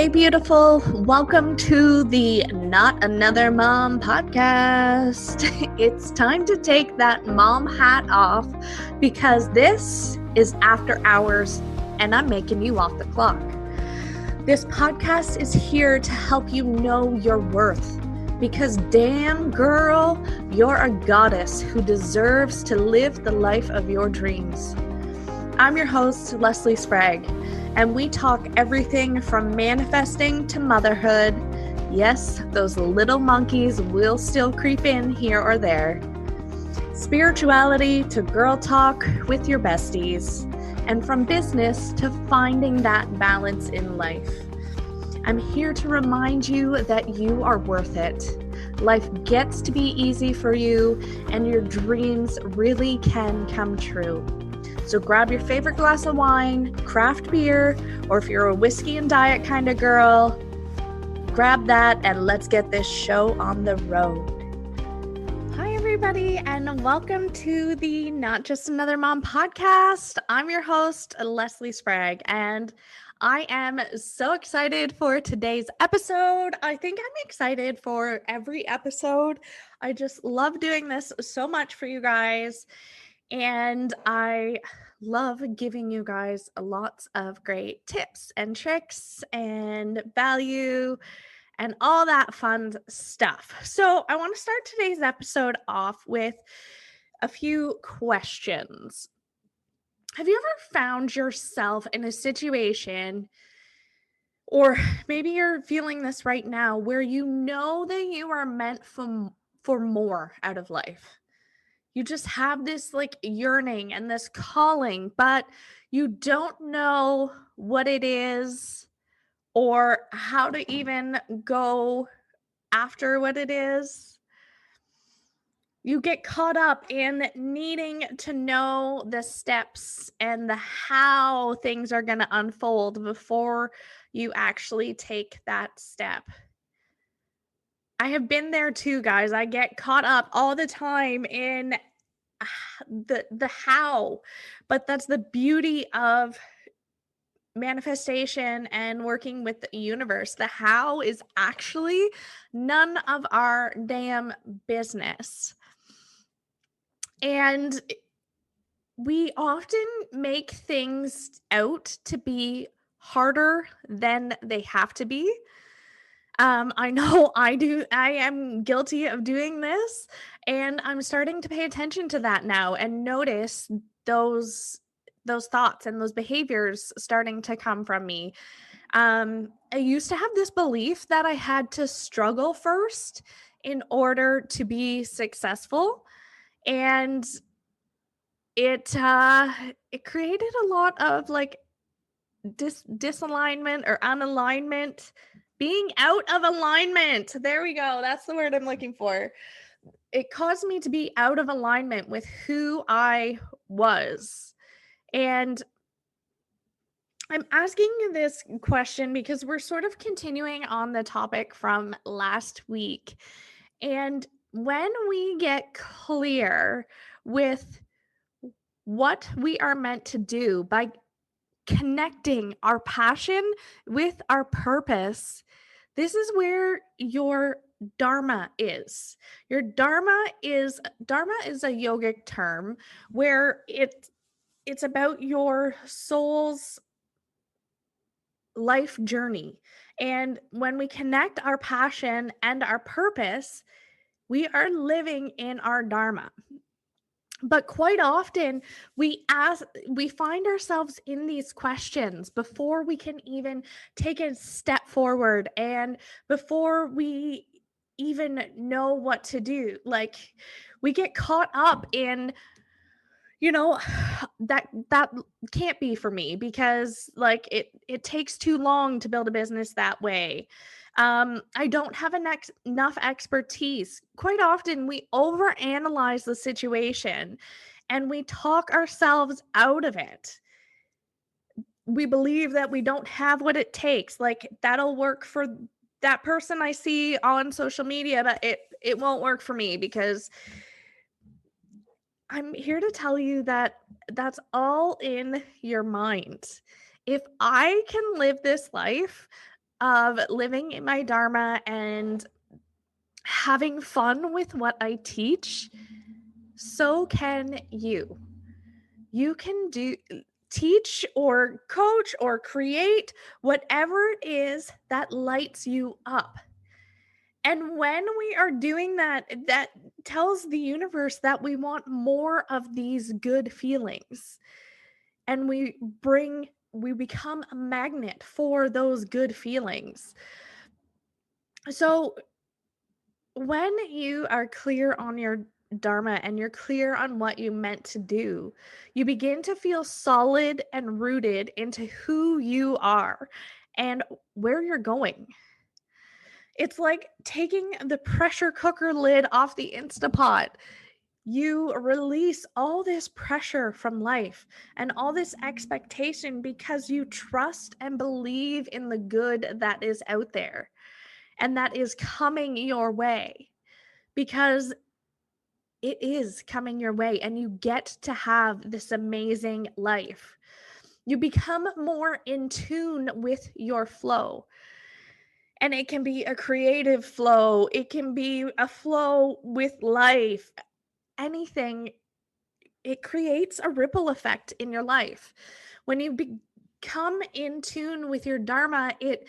Hey, beautiful. Welcome to the Not Another Mom podcast. It's time to take that mom hat off because this is after hours and I'm making you off the clock. This podcast is here to help you know your worth because damn girl, you're a goddess who deserves to live the life of your dreams. I'm your host, Lesley Sprague, and we talk everything from manifesting to motherhood. Yes, those little monkeys will still creep in here or there. Spirituality to girl talk with your besties, and from business to finding that balance in life. I'm here to remind you that you are worth it. Life gets to be easy for you, and your dreams really can come true. So grab your favorite glass of wine, craft beer, or if you're a whiskey and diet kind of girl, grab that and let's get this show on the road. Hi, everybody, and welcome to the Not Just Another Mom podcast. I'm your host, Lesley Sprague, and I am so excited for today's episode. I think I'm excited for every episode. I just love doing this so much for you guys. And I love giving you guys lots of great tips and tricks and value and all that fun stuff. So I want to start today's episode off with a few questions. Have you ever found yourself in a situation, or maybe you're feeling this right now, where you know that you are meant for more out of life? You just have this like yearning and this calling, but you don't know what it is or how to even go after what it is. You get caught up in needing to know the steps and the how things are going to unfold before you actually take that step. I have been there too, guys. I get caught up all the time in the how, but that's the beauty of manifestation and working with the universe. The how is actually none of our damn business. And we often make things out to be harder than they have to be. I know I am guilty of doing this, and I'm starting to pay attention to that now and notice those thoughts and those behaviors starting to come from me. I used to have this belief that I had to struggle first in order to be successful, and it created a lot of like disalignment or unalignment, being out of alignment. There we go. That's the word I'm looking for. It caused me to be out of alignment with who I was. And I'm asking you this question because we're sort of continuing on the topic from last week. And when we get clear with what we are meant to do by connecting our passion with our purpose, this is where your dharma is. Your dharma is a yogic term where it's about your soul's life journey. And when we connect our passion and our purpose, we are living in our dharma. But quite often we find ourselves in these questions before we can even take a step forward and before we even know what to do. Like, we get caught up in, that can't be for me because like it takes too long to build a business that way. I don't have enough expertise. Quite often we overanalyze the situation and we talk ourselves out of it. We believe that we don't have what it takes. Like, that'll work for that person I see on social media, but it won't work for me because I'm here to tell you that that's all in your mind. If I can live this life, of living in my Dharma and having fun with what I teach, so can you. You can teach or coach or create whatever it is that lights you up. And when we are doing that, that tells the universe that we want more of these good feelings. And we become a magnet for those good feelings. So when you are clear on your Dharma and you're clear on what you meant to do, you begin to feel solid and rooted into who you are and where you're going. It's like taking the pressure cooker lid off the Instapot. You release all this pressure from life and all this expectation because you trust and believe in the good that is out there and that is coming your way, because it is coming your way and you get to have this amazing life. You become more in tune with your flow. And it can be a creative flow, it can be a flow with life, anything. It creates a ripple effect in your life. When you become in tune with your Dharma, it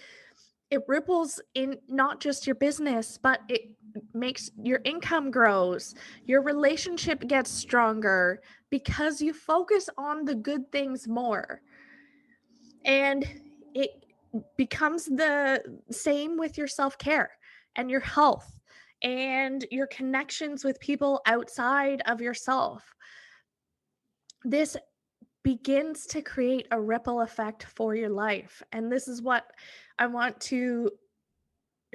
ripples in not just your business, but it makes your income grows, your relationship gets stronger because you focus on the good things more. And it becomes the same with your self-care and your health and your connections with people outside of yourself. This begins to create a ripple effect for your life. And this is what I want to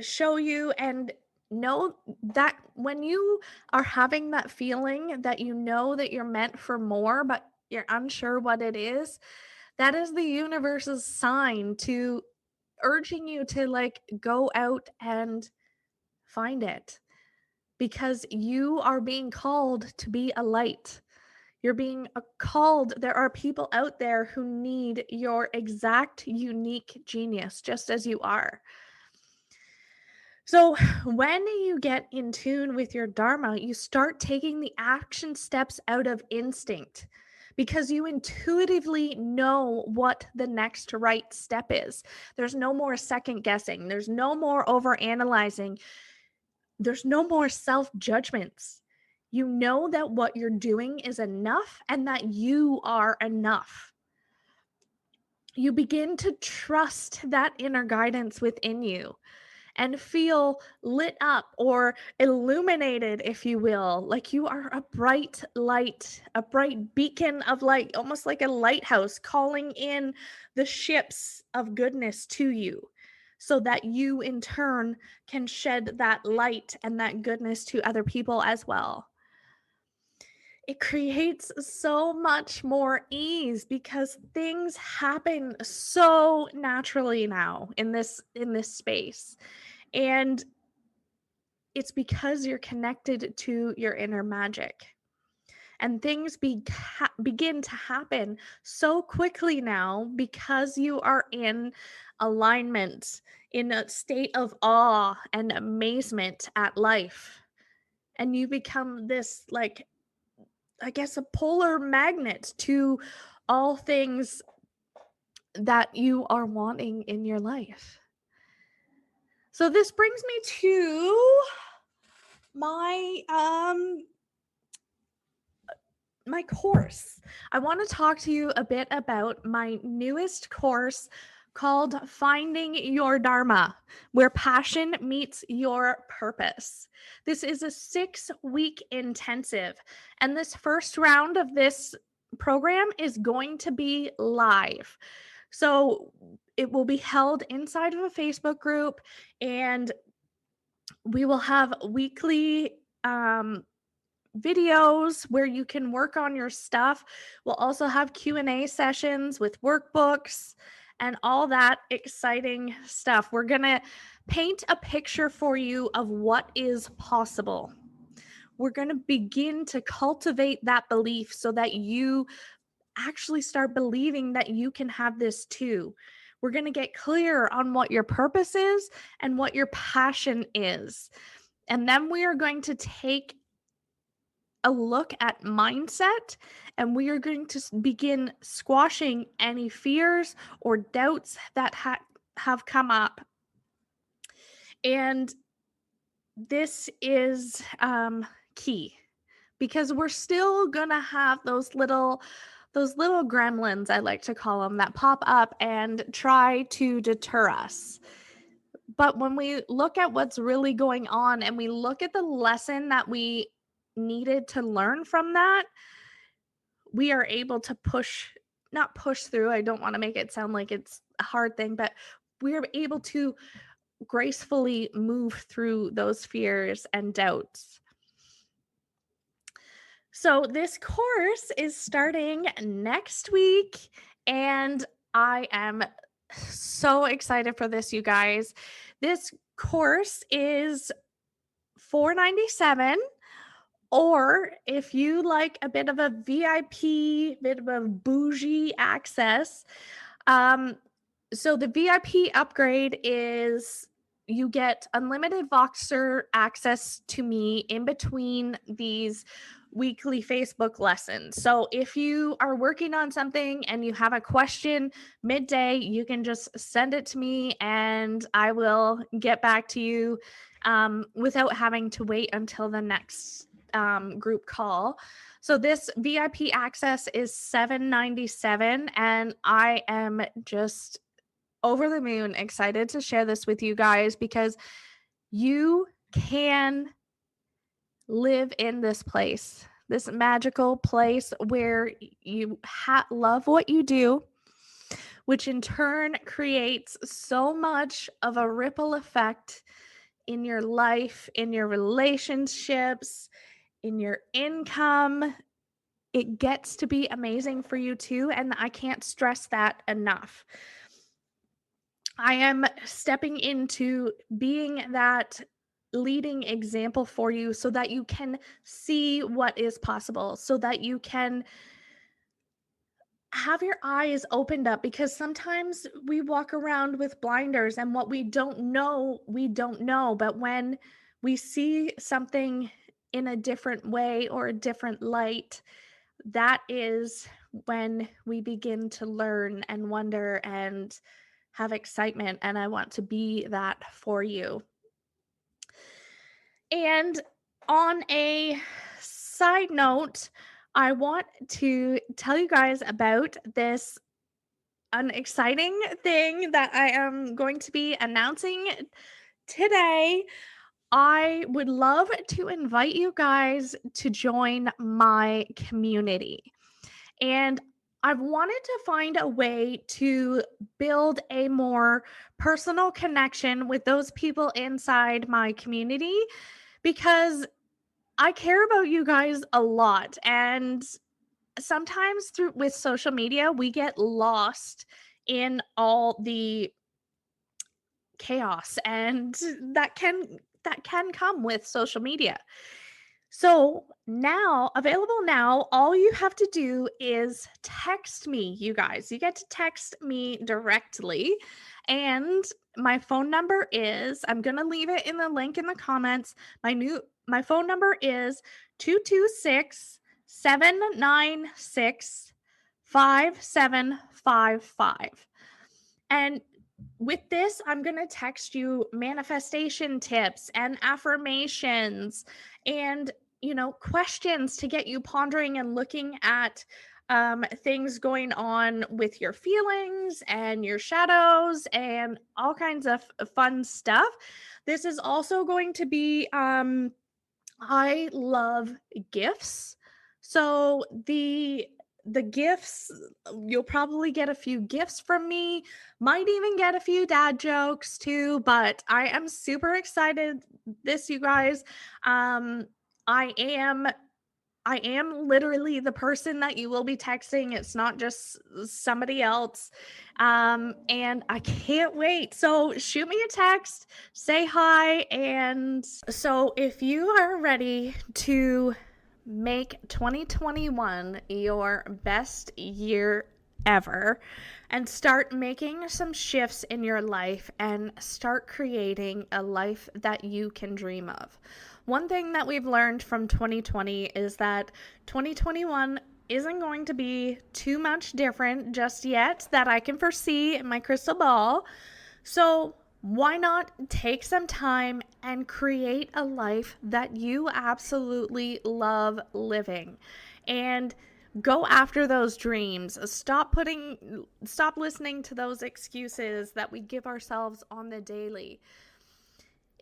show you and know, that when you are having that feeling that you know that you're meant for more, but you're unsure what it is, that is the universe's sign to urging you to like go out and find it, because you are being called to be a light. You're being called. There are people out there who need your exact unique genius, just as you are. So, when you get in tune with your Dharma, you start taking the action steps out of instinct because you intuitively know what the next right step is. There's no more second guessing, there's no more over analyzing, there's no more self judgments. You know that what you're doing is enough and that you are enough. You begin to trust that inner guidance within you and feel lit up or illuminated, if you will, like you are a bright light, a bright beacon of light, almost like a lighthouse calling in the ships of goodness to you, so that you in turn can shed that light and that goodness to other people as well. It creates so much more ease because things happen so naturally now in this space. And it's because you're connected to your inner magic. And things begin to happen so quickly now because you are in alignment, in a state of awe and amazement at life. And you become this, like, I guess, a polar magnet to all things that you are wanting in your life. So this brings me to my my course. I want to talk to you a bit about my newest course called Finding Your Dharma, where passion meets your purpose. This is a 6-week intensive, and this first round of this program is going to be live. So it will be held inside of a Facebook group, and we will have weekly videos where you can work on your stuff. We'll also have Q&A sessions with workbooks and all that exciting stuff. We're going to paint a picture for you of what is possible. We're going to begin to cultivate that belief so that you actually start believing that you can have this too. We're going to get clear on what your purpose is and what your passion is. And then we are going to take a look at mindset, and we are going to begin squashing any fears or doubts that have come up. And this is key, because we're still gonna have those little gremlins, I like to call them, that pop up and try to deter us. But when we look at what's really going on and we look at the lesson that we needed to learn from that, we are able to not push through. I don't want to make it sound like it's a hard thing, but we're able to gracefully move through those fears and doubts. So this course is starting next week, and I am so excited for this, you guys. This course is $497, or if you like a bit of a VIP, bit of a bougie access, so the VIP upgrade is you get unlimited Voxer access to me in between these weekly Facebook lessons. So if you are working on something and you have a question midday, you can just send it to me and I will get back to you without having to wait until the next group call. So this VIP access is $797, and I am just over the moon excited to share this with you guys, because you can live in this place, this magical place where you love what you do, which in turn creates so much of a ripple effect in your life, in your relationships, in your income. It gets to be amazing for you too, and I can't stress that enough. I am stepping into being that leading example for you so that you can see what is possible, so that you can have your eyes opened up, because sometimes we walk around with blinders, and what we don't know, we don't know. But when we see something in a different way or a different light, that is when we begin to learn and wonder and have excitement. And I want to be that for you. And on a side note, I want to tell you guys about an exciting thing that I am going to be announcing today. I would love to invite you guys to join my community. And I've wanted to find a way to build a more personal connection with those people inside my community, because I care about you guys a lot. And sometimes with social media, we get lost in all the chaos, and that can come with social media. So now, available now, all you have to do is text me, you guys. You get to text me directly. And my phone number is, I'm going to leave it in the link in the comments. My phone number is 226-796-5755. And with this, I'm going to text you manifestation tips and affirmations and, questions to get you pondering and looking at things going on with your feelings and your shadows and all kinds of fun stuff. This is also going to be, I love gifts. So the gifts, you'll probably get a few gifts from me, might even get a few dad jokes too, but I am super excited you guys. I am literally the person that you will be texting. It's not just somebody else. And I can't wait. So shoot me a text, say hi. And so if you are ready to make 2021 your best year ever and start making some shifts in your life and start creating a life that you can dream of. One thing that we've learned from 2020 is that 2021 isn't going to be too much different just yet that I can foresee in my crystal ball. So why not take some time and create a life that you absolutely love living and go after those dreams. Stop listening to those excuses that we give ourselves on the daily.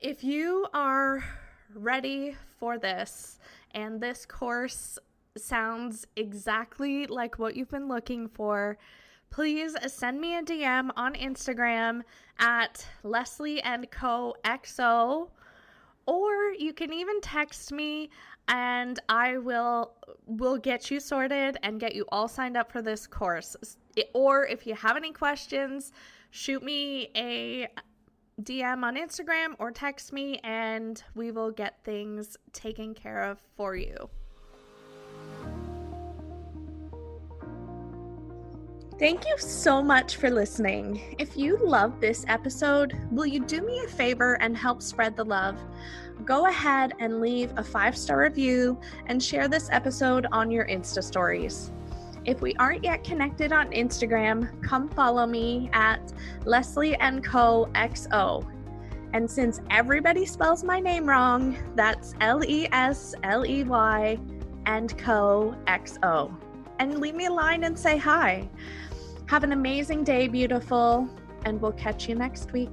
If you are ready for this and this course sounds exactly like what you've been looking for, please send me a DM on Instagram at Lesley & Co XO, or you can even text me and I will get you sorted and get you all signed up for this course. Or if you have any questions, shoot me a DM on Instagram or text me and we will get things taken care of for you. Thank you so much for listening. If you loved this episode, will you do me a favor and help spread the love? Go ahead and leave a 5-star review and share this episode on your Insta stories. If we aren't yet connected on Instagram, come follow me at Lesley & Co XO. And since everybody spells my name wrong, that's Lesley & Co XO. And leave me a line and say hi. Have an amazing day, beautiful, and we'll catch you next week.